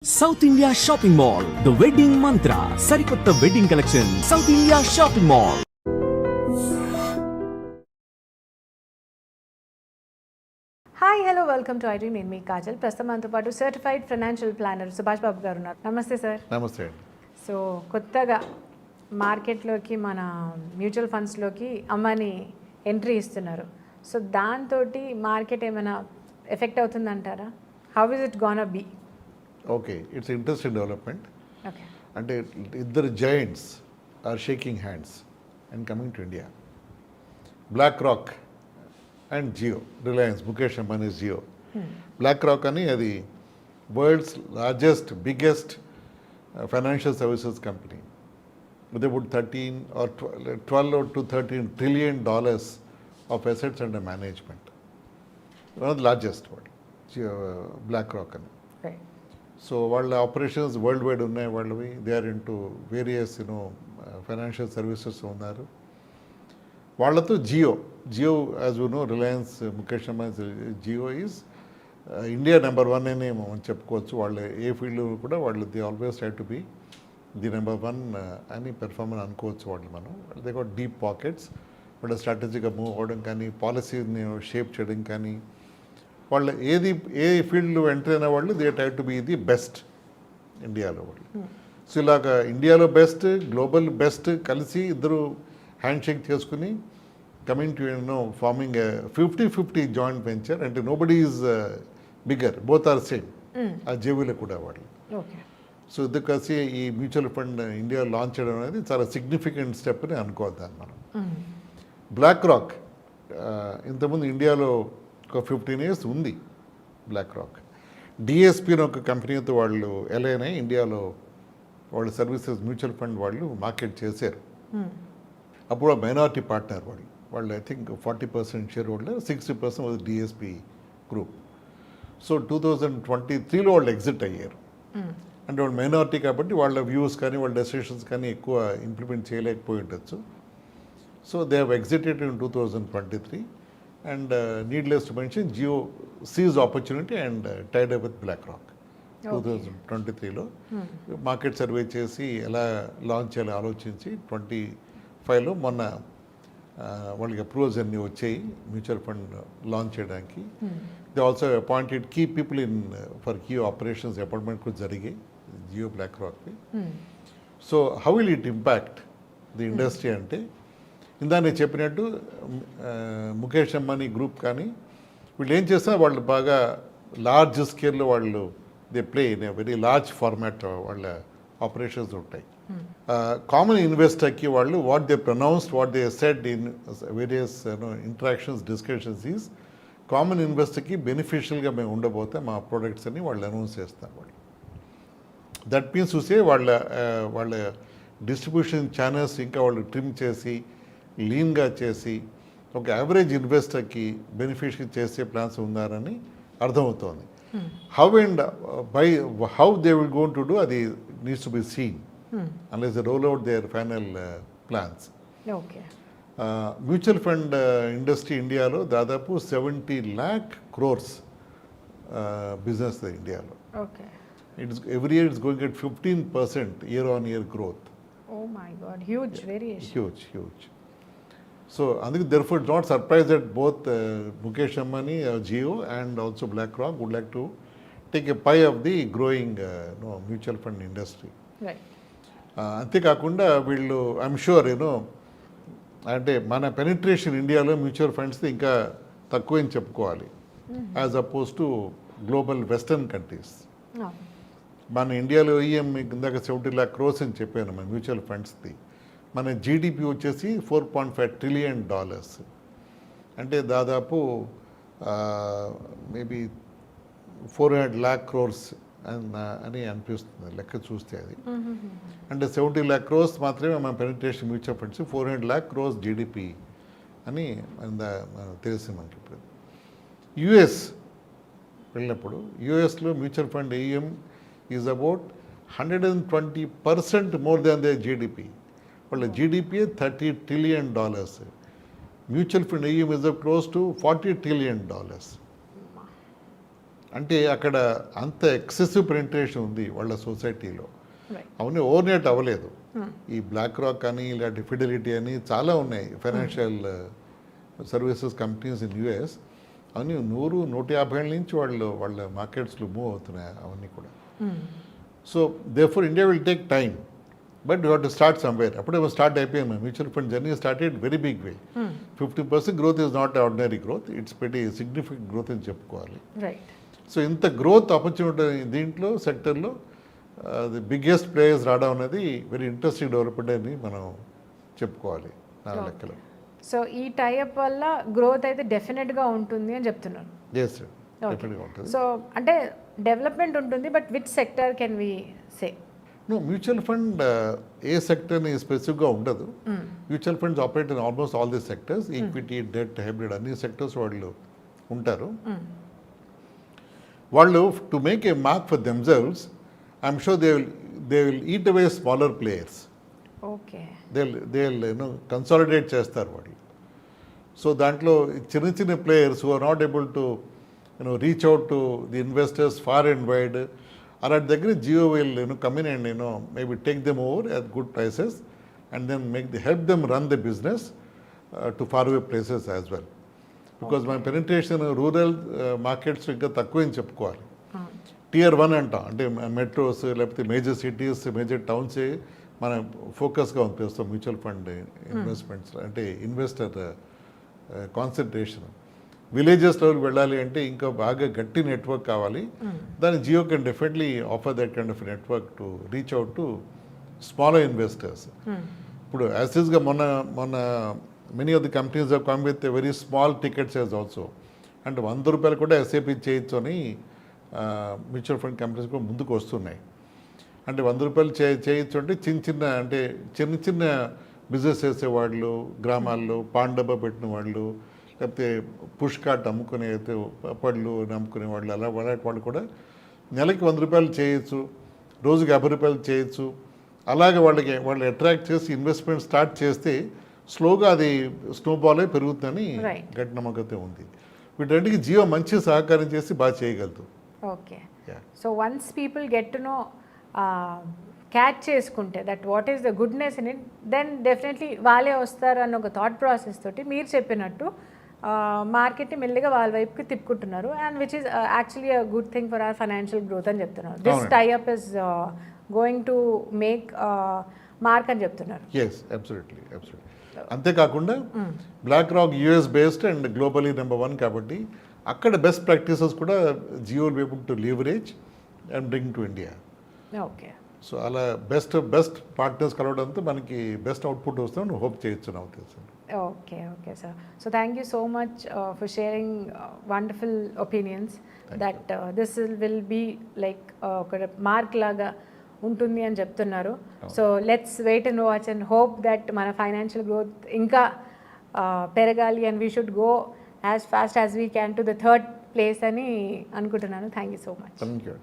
South India Shopping Mall, The Wedding Mantra, Sarikotta Wedding Collection, South India Shopping Mall. Hi hello welcome to iDream. నేను మీ కాజల్. ప్రస్తుతం మనతో పాటు certified financial planner Subhash Babu గారు ఉన్నారు. నమస్తే సార్. నమస్తే అండి. సో కొత్తగా మార్కెట్లోకి మన మ్యూచువల్ ఫండ్స్లోకి అమ్మని ఎంట్రీ ఇస్తున్నారు. సో దాంతో మార్కెట్ ఏమైనా ఎఫెక్ట్ అవుతుందంటారా? How is it gonna be? Okay, it's interesting development. Okay, అంటే ఇద్దరు giants are shaking hands and coming to India. BlackRock and Jio, Reliance, Mukesh Ambani's Jio. BlackRock అని అది world's largest biggest financial services company with about 13 or 12 to 13 trillion dollars of assets under management. One of the largest one, BlackRock. So వాళ్ళ operations world wide ఉన్నాయి వాళ్ళవి. They are in to various financial services ఉన్నారు. వాళ్ళతో Jio as you know, Reliance, Mukesh Ambani Jio is India number 1 అని మనం చెప్పుకోవచ్చు. వాళ్ళు ఏ ఫీల్డ్ కూడా వాళ్ళు they always try to be the number 1 అని పెర్ఫార్మెన్స్ అనుకోవచ్చు వాళ్ళు. మనం దే గోట్ డీప్ పాకెట్స్. వాళ్ళ స్ట్రాటజీగా మూవ్ అవ్వడం కానీ, పాలసీని షేప్ చేయడం కానీ, వాళ్ళు ఏ ఫీల్డ్లో ఎంటర్ అయిన వాళ్ళు they try to be the best ఇండియాలో వాళ్ళు. సో ఇలాగ ఇండియాలో బెస్ట్, గ్లోబల్ బెస్ట్ కలిసి ఇద్దరు హ్యాండ్ షేక్ చేసుకుని coming to farming 50-50 joint venture. అంటే nobody is bigger, both are same. ఆ జేబీలో కూడా వాళ్ళు. సో ఇద్దరు కలిసి ఈ మ్యూచువల్ ఫండ్ ఇండియా లాంచ్ చేయడం అనేది చాలా సిగ్నిఫికెంట్ స్టెప్ అని అనుకోవద్దాన్ని మనం. బ్లాక్ రాక్ ఇంతకుముందు ఇండియాలో ఒక 15 years ఉంది. బ్లాక్ రాక్ డిఎస్పీ అని ఒక కంపెనీతో వాళ్ళు ఎలైన్ అయ్యి ఇండియాలో వాళ్ళ సర్వీసెస్ మ్యూచువల్ ఫండ్ వాళ్ళు మార్కెట్ చేశారు. అప్పుడు మైనారిటీ పార్ట్నర్ వాళ్ళు I think 40% share holder, 60% was DSP group. So 2023లో వాళ్ళు ఎగ్జిట్ అయ్యారు. అంటే వాళ్ళు మైనారిటీ కాబట్టి వాళ్ళ వ్యూస్ కానీ వాళ్ళ డెసిషన్స్ కానీ ఎక్కువ ఇంప్లిమెంట్ చేయలేకపోయి ఉండొచ్చు. So they have exited in 2023 and needless to mention Jio seize opportunity and tied up with BlackRock 2023లో. మార్కెట్ సర్వే చేసి ఎలా లాంచ్ చేయాలో ఆలోచించి 25లో మొన్న వాళ్ళకి అప్రూవల్స్ అన్నీ వచ్చాయి మ్యూచువల్ ఫండ్ లాంచ్ చేయడానికి. They also appointed key people in for key operations appointment కూడా జరిగాయి జియో బ్లాక్ రాక్కి. So how will it impact the industry అంటే, ఇందా నేను చెప్పినట్టు ముఖేష్ అంబానీ గ్రూప్ కానీ వీళ్ళు ఏం చేస్తే వాళ్ళు బాగా లార్జ్ స్కేల్లో వాళ్ళు they play in a very large format వాళ్ళ ఆపరేషన్స్ ఉంటాయి. కామన్ ఇన్వెస్టర్కి వాళ్ళు what they pronounced, what they said in various interactions, discussions is common ఇన్వెస్టర్కి బెనిఫిషియల్గా మేము ఉండబోతే మా ప్రోడక్ట్స్ అని వాళ్ళు అనౌన్స్ చేస్తారు వాళ్ళు. దట్ మీన్స్ చూసే వాళ్ళ డిస్ట్రిబ్యూషన్ ఛానల్స్ ఇంకా వాళ్ళు ట్రిమ్ చేసి లీన్గా చేసి ఒక యావరేజ్ ఇన్వెస్టర్కి బెనిఫిషియల్ చేసే ప్లాన్స్ ఉన్నారని అర్థమవుతోంది. How and by how they will gone to do అది needs to be seen unless they roll out their final plans. Mutual fund industry ఇండియాలో దాదాపు 70 lakh crores బిజినెస్ ఇండియాలో. Every year it's going at 15% year-on-year growth. Oh my God, huge variation. Huge. So, therefore, it's not surprised that both Mukesh Ambani, Jio, and also BlackRock would like to take a pie of the growing mutual fund industry. Right. అంతేకాకుండా వీళ్ళు I'm sure అంటే మన penetration ఇండియాలో mutual funds ఇంకా తక్కువ అని చెప్పుకోవాలి as oppose to global western countries. మన ఇండియాలో ఈఎం ఇందాక 70 lakh crores అని చెప్పాను మన మ్యూచువల్ ఫండ్స్ది. మన జీడిపి వచ్చేసి $4.5 trillion. అంటే దాదాపు మేబీ 400 lakh crores అని అనిపిస్తుంది లెక్క చూస్తే అది. అంటే 70 lakh crores మాత్రమే మన penetration mutual funds, 400 lakh crores GDP అని తెలిసి మనకి. ఇప్పుడు యుఎస్ వెళ్ళినప్పుడు యుఎస్లో mutual fund AM is about 120% more than the GDP. వాళ్ళ GDP $30 trillion. Mutual fund AM is close to $40 trillion. అంటే అక్కడ అంత ఎక్సెసివ్ పెనిట్రేషన్ ఉంది వాళ్ళ సొసైటీలో. రైట్. అవన్నీ ఓవర్నైట్ అవ్వలేదు. ఈ బ్లాక్ రాక్ అని ఇలాంటి ఫిడెలిటీ అని చాలా ఉన్నాయి financial services companies in US. అవన్నీ 100-150 నుంచి వాళ్ళ మార్కెట్స్లో మూవ్ అవుతున్నాయి అవన్నీ కూడా. So therefore India will take time, but you have to start somewhere. అప్పుడే స్టార్ట్ అయిపోయింది. Mutual fund journey started very big way. 50% growth is not ordinary growth, it's very significant growth అని చెప్పుకోవాలి. రైట్. సో ఇంత growth opportunity దీంట్లో సెక్టర్లో the biggest players రావడం అనేది very interesting development అని మనం చెప్పుకోవాలి నా లెక్కలో. సో ఈ టైఅప్ వల్ల గ్రోత్ అయితే డెఫినెట్గా ఉంటుంది అని చెప్తున్నారు. ఎస్ డెఫినెట్గా ఉంటుంది. సో అంటే డెవలప్మెంట్ ఉంటుంది, but which sector can we say? Mutual fund ఏ సెక్టర్ని స్పెసిఫిక్గా ఉండదు. Mutual funds operate in almost all the sectors, equity, debt, hybrid అన్ని సెక్టర్స్ వాళ్ళు ఉంటారు. వాళ్ళు to make a mark for themselves, I'm sure they will eat away smaller players. Okay. They consolidate చేస్తారు వాళ్ళు. సో దాంట్లో చిన్న చిన్న players who are not able to reach out to the investors far and wide, అలాంటి దగ్గర Jio will come in and maybe take them over at good prices and then help them run the business to far away places as well. Because మన penetration rural markets ఇంకా తక్కువ అని చెప్పుకోవాలి. Tier 1 అంటాం, అంటే metros లేకపోతే మేజర్ సిటీస్, మేజర్ టౌన్సే మన ఫోకస్గా ఉంపిస్తాం మ్యూచువల్ ఫండ్ ఇన్వెస్ట్మెంట్స్, అంటే ఇన్వెస్టర్ కాన్సన్ట్రేషన్. విలేజెస్ లెవెల్ వెళ్ళాలి అంటే ఇంకా బాగా గట్టి నెట్వర్క్ కావాలి. దాని Jio can definitely offer that kind of network to reach out to smaller investors. ఇప్పుడు యాసిస్గా మొన్న many of the companies are come with very small ticket size also. అంటే ₹100 కూడా ఎస్ఐపి చేయొచ్చు అని మ్యూచువల్ ఫండ్ కంపెనీస్ కూడా ముందుకు వస్తున్నాయి. అంటే ₹100 చేయొచ్చు అంటే చిన్న చిన్న బిజినెస్ చేసేవాళ్ళు, గ్రామాల్లో పాన్ డబ్బా పెట్టిన వాళ్ళు, లేకపోతే పుష్ కార్ట్ అమ్ముకునే పళ్ళు అమ్ముకునే వాళ్ళు, అలాంటి వాళ్ళు కూడా నెలకి ₹100 చేయొచ్చు, రోజుకి ₹50 చేయొచ్చు. అలాగే వాళ్ళు అట్రాక్ట్ చేసి ఇన్వెస్ట్మెంట్ స్టార్ట్ చేస్తే స్లోగా అది స్నోబాల్ అయి పెరుగుతుందని గట్టి నమ్మకం ఉంది. వీటన్నిటికీ జియో మంచి సహకారం చేసి బాగా చేయగలదు. Okay. So once people get to know, catch చేసుకుంటే that what is the goodness in it, then definitely వాళ్ళే వస్తారు అన్న ఒక థాట్ ప్రాసెస్ తోటి మీరు చెప్పినట్టు మార్కెట్ని మెల్లిగా వాళ్ళ వైపుకి తిప్పుకుంటున్నారు. And which is actually a good thing for our financial growth అని చెప్తున్నారు. This tie-up is going to make mark అని చెప్తున్నారు. Yes, absolutely. అంతేకాకుండా BlackRock US based and globally number 1 కాబట్టి అక్కడ బెస్ట్ ప్రాక్టీసెస్ కూడా Jio will be able to leverage and bring to India. Okay. So అలా best partners కలవడంతో మనకి best output వస్తుందని హోప్ చేయొచ్చు నా ఉద్దేశం. Okay sir. So thank you so much for sharing wonderful opinions that this will be like ఒక mark లాగా ఉంటుంది అని చెప్తున్నారు. So let's wait and watch and hope that మన ఫైనాన్షియల్ గ్రోత్ ఇంకా పెరగాలి and we should go as fast as we can to the 3rd place అని అనుకుంటున్నాను. Thank you so much. Thank you.